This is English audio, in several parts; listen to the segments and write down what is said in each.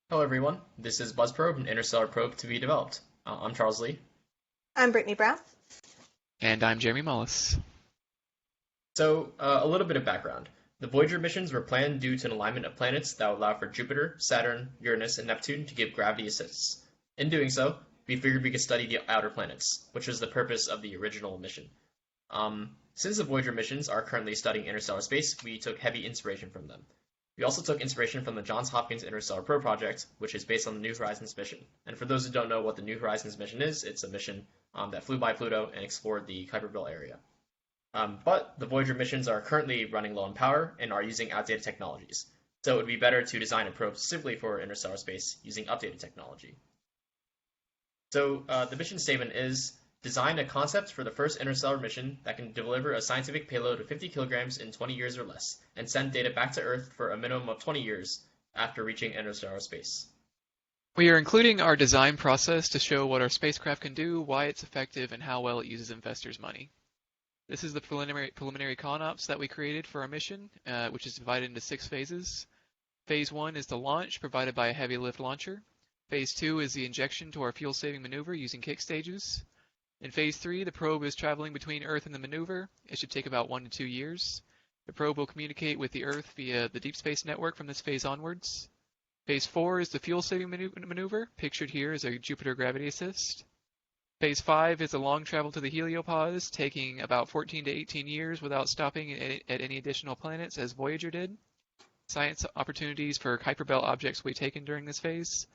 Hello everyone, this is BuzzProbe, an interstellar probe to be developed. I'm Charles Lee. I'm Brittany Brown. And I'm Jeremy Mullis. A little bit of background. The Voyager missions were planned due to an alignment of planets that would allow for Jupiter, Saturn, Uranus, and Neptune to give gravity assists. In doing so, we figured we could study the outer planets, which was the purpose of the original mission. Since the Voyager missions are currently studying interstellar space, we took heavy inspiration from them. We also took inspiration from the Johns Hopkins Interstellar Probe Project, which is based on the New Horizons mission. And for those who don't know what the New Horizons mission is, it's a mission that flew by Pluto and explored the Kuiper Belt area. But the Voyager missions are currently running low on power and are using outdated technologies. So it would be better to design a probe specifically for interstellar space using updated technology. The mission statement is design a concept for the first interstellar mission that can deliver a scientific payload of 50 kilograms in 20 years or less, and send data back to Earth for a minimum of 20 years after reaching interstellar space. We are including our design process to show what our spacecraft can do, why it's effective, and how well it uses investors' money. This is the preliminary ConOps that we created for our mission, which is divided into 6 phases. Phase 1 is the launch, provided by a heavy lift launcher. Phase 2 is the injection to our fuel-saving maneuver using kick stages. In Phase 3, the probe is traveling between Earth and the maneuver. It should take about 1 to 2 years. The probe will communicate with the Earth via the Deep Space Network from this phase onwards. Phase 4 is the fuel-saving maneuver, pictured here as a Jupiter gravity assist. Phase 5 is a long travel to the heliopause, taking about 14 to 18 years without stopping at any additional planets as Voyager did. Science opportunities for Kuiper Belt objects will be taken during this phase.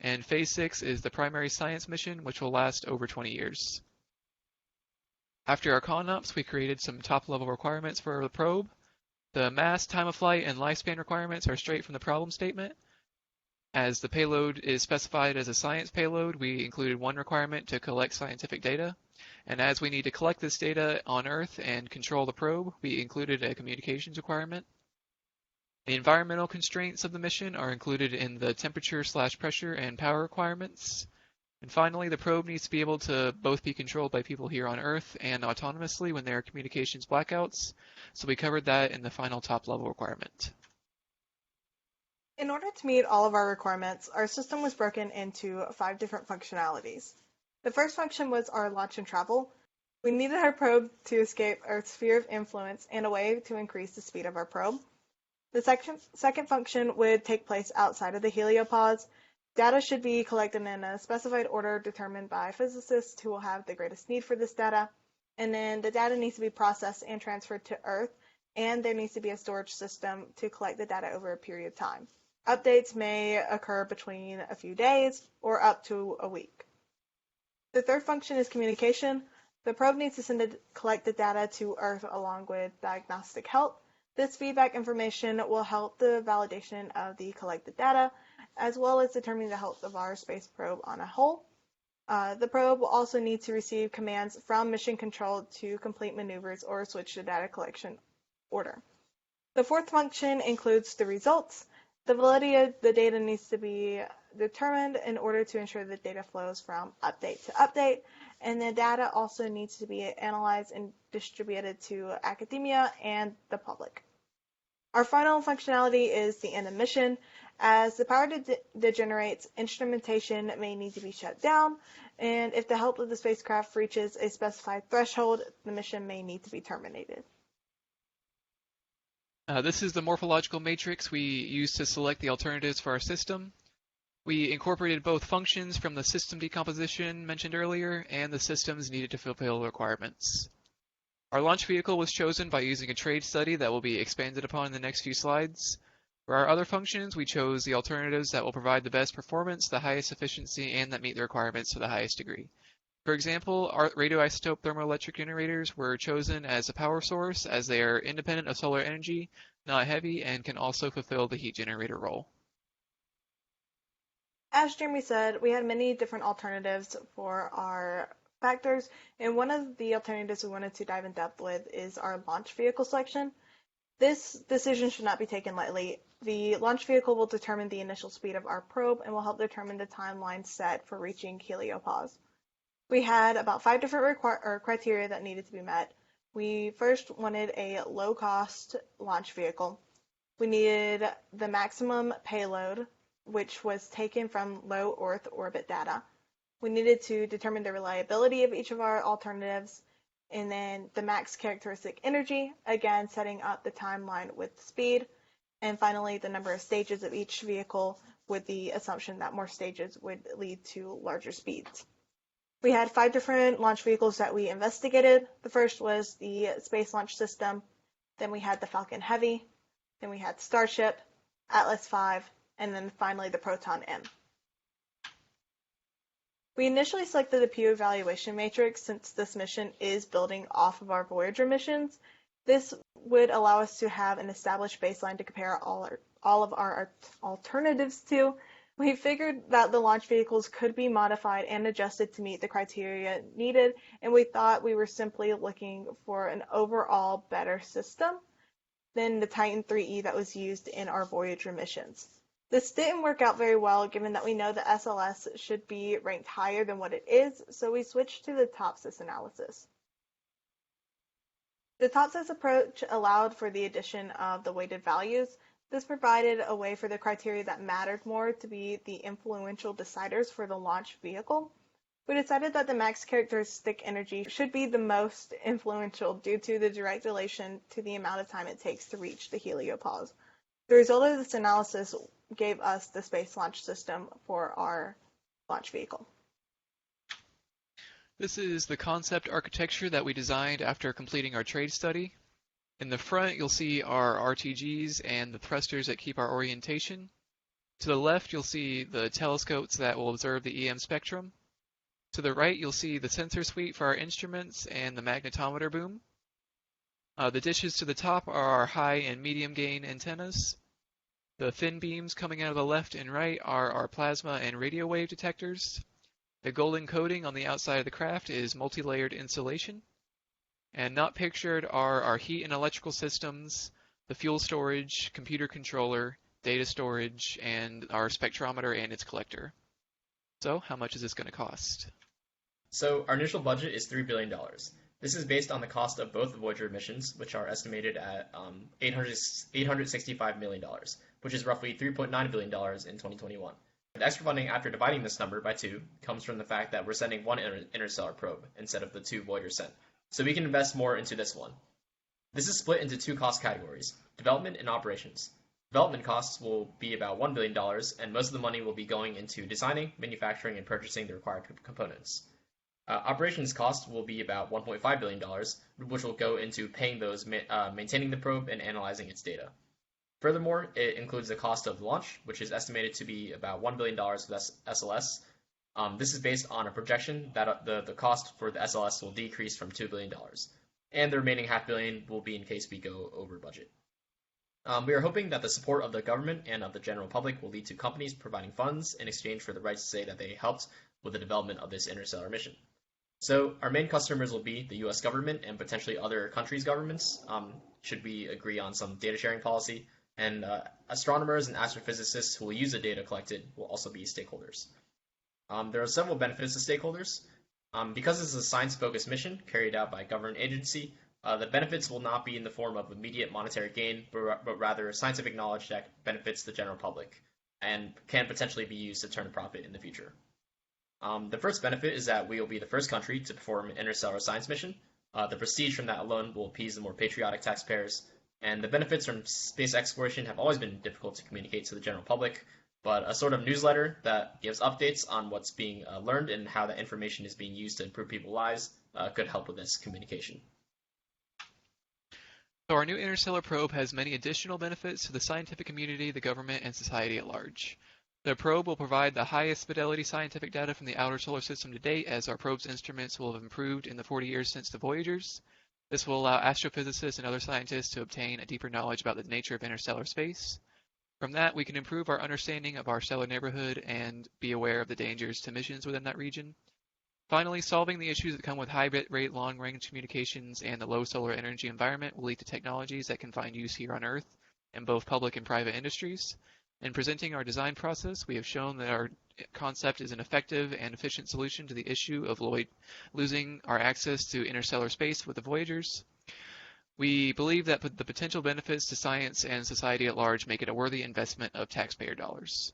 And Phase 6 is the primary science mission, which will last over 20 years. After our ConOps, we created some top-level requirements for the probe. The mass, time of flight, and lifespan requirements are straight from the problem statement. As the payload is specified as a science payload, we included one requirement to collect scientific data. And as we need to collect this data on Earth and control the probe, we included a communications requirement. The environmental constraints of the mission are included in the temperature/pressure and power requirements. And finally, the probe needs to be able to both be controlled by people here on Earth and autonomously when there are communications blackouts. So we covered that in the final top-level requirement. In order to meet all of our requirements, our system was broken into 5 different functionalities. The first function was our launch and travel. We needed our probe to escape Earth's sphere of influence and a way to increase the speed of our probe. The second function would take place outside of the heliopause. Data should be collected in a specified order determined by physicists who will have the greatest need for this data. And then the data needs to be processed and transferred to Earth, and there needs to be a storage system to collect the data over a period of time. Updates may occur between a few days or up to a week. The third function is communication. The probe needs to collect the data to Earth along with diagnostic help. This feedback information will help the validation of the collected data, as well as determining the health of our space probe on a whole. The probe will also need to receive commands from mission control to complete maneuvers or switch to data collection order. The fourth function includes the results. The validity of the data needs to be determined in order to ensure that data flows from update to update, and the data also needs to be analyzed and distributed to academia and the public. Our final functionality is the end of mission. As the power degenerates, instrumentation may need to be shut down, and if the health of the spacecraft reaches a specified threshold, the mission may need to be terminated. This is the morphological matrix we use to select the alternatives for our system. We incorporated both functions from the system decomposition mentioned earlier and the systems needed to fulfill the requirements. Our launch vehicle was chosen by using a trade study that will be expanded upon in the next few slides. For our other functions, we chose the alternatives that will provide the best performance, the highest efficiency, and that meet the requirements to the highest degree. For example, our radioisotope thermoelectric generators were chosen as a power source as they are independent of solar energy, not heavy, and can also fulfill the heat generator role. As Jeremy said, we had many different alternatives for our factors, and one of the alternatives we wanted to dive in depth with is our launch vehicle selection. This decision should not be taken lightly. The launch vehicle will determine the initial speed of our probe and will help determine the timeline set for reaching heliopause. We had about 5 different criteria that needed to be met. We first wanted a low-cost launch vehicle. We needed the maximum payload. which was taken from low Earth orbit data. We needed to determine the reliability of each of our alternatives, and then the max characteristic energy, again setting up the timeline with speed, and finally the number of stages of each vehicle with the assumption that more stages would lead to larger speeds. We had 5 different launch vehicles that we investigated. The first was the Space Launch System, then we had the Falcon Heavy, then we had Starship, Atlas V, and then finally the Proton M. We initially selected the Pew evaluation matrix since this mission is building off of our Voyager missions. This would allow us to have an established baseline to compare all of our alternatives to. We figured that the launch vehicles could be modified and adjusted to meet the criteria needed, and we thought we were simply looking for an overall better system than the Titan 3E that was used in our Voyager missions. This didn't work out very well given that we know the SLS should be ranked higher than what it is, so we switched to the TOPSIS analysis. The TOPSIS approach allowed for the addition of the weighted values. This provided a way for the criteria that mattered more to be the influential deciders for the launch vehicle. We decided that the max characteristic energy should be the most influential due to the direct relation to the amount of time it takes to reach the heliopause. The result of this analysis gave us the Space Launch System for our launch vehicle. This is the concept architecture that we designed after completing our trade study. In the front, you'll see our RTGs and the thrusters that keep our orientation. To the left, you'll see the telescopes that will observe the EM spectrum. To the right, you'll see the sensor suite for our instruments and the magnetometer boom. The dishes to the top are our high and medium gain antennas. The thin beams coming out of the left and right are our plasma and radio wave detectors. The golden coating on the outside of the craft is multi-layered insulation. And not pictured are our heat and electrical systems, the fuel storage, computer controller, data storage, and our spectrometer and its collector. So, how much is this going to cost? So, our initial budget is $3 billion. This is based on the cost of both Voyager missions, which are estimated at $865 million, which is roughly $3.9 billion in 2021. The extra funding after dividing this number by 2 comes from the fact that we're sending one interstellar probe instead of the 2 Voyager sent, so we can invest more into this one. This is split into 2 cost categories, development and operations. Development costs will be about $1 billion, and most of the money will be going into designing, manufacturing, and purchasing the required components. Operations cost will be about $1.5 billion, which will go into paying those maintaining the probe and analyzing its data. Furthermore, it includes the cost of the launch, which is estimated to be about $1 billion for SLS. This is based on a projection that the cost for the SLS will decrease from $2 billion, and the remaining $500 million will be in case we go over budget. We are hoping that the support of the government and of the general public will lead to companies providing funds in exchange for the right to say that they helped with the development of this interstellar mission. So our main customers will be the U.S. government and potentially other countries' governments, should we agree on some data sharing policy, and astronomers and astrophysicists who will use the data collected will also be stakeholders. There are several benefits to stakeholders. Because this is a science-focused mission carried out by a government agency, the benefits will not be in the form of immediate monetary gain, but rather scientific knowledge that benefits the general public and can potentially be used to turn a profit in the future. The first benefit is that we will be the first country to perform an interstellar science mission. The prestige from that alone will appease the more patriotic taxpayers, and the benefits from space exploration have always been difficult to communicate to the general public, but a sort of newsletter that gives updates on what's being learned and how that information is being used to improve people's lives could help with this communication. So our new interstellar probe has many additional benefits to the scientific community, the government, and society at large. The probe will provide the highest fidelity scientific data from the outer solar system to date, as our probe's instruments will have improved in the 40 years since the Voyagers. This will allow astrophysicists and other scientists to obtain a deeper knowledge about the nature of interstellar space. From that, we can improve our understanding of our stellar neighborhood and be aware of the dangers to missions within that region. Finally, solving the issues that come with high bit rate long-range communications and the low solar energy environment will lead to technologies that can find use here on Earth in both public and private industries. In presenting our design process, we have shown that our concept is an effective and efficient solution to the issue of losing our access to interstellar space with the Voyagers. We believe that the potential benefits to science and society at large make it a worthy investment of taxpayer dollars.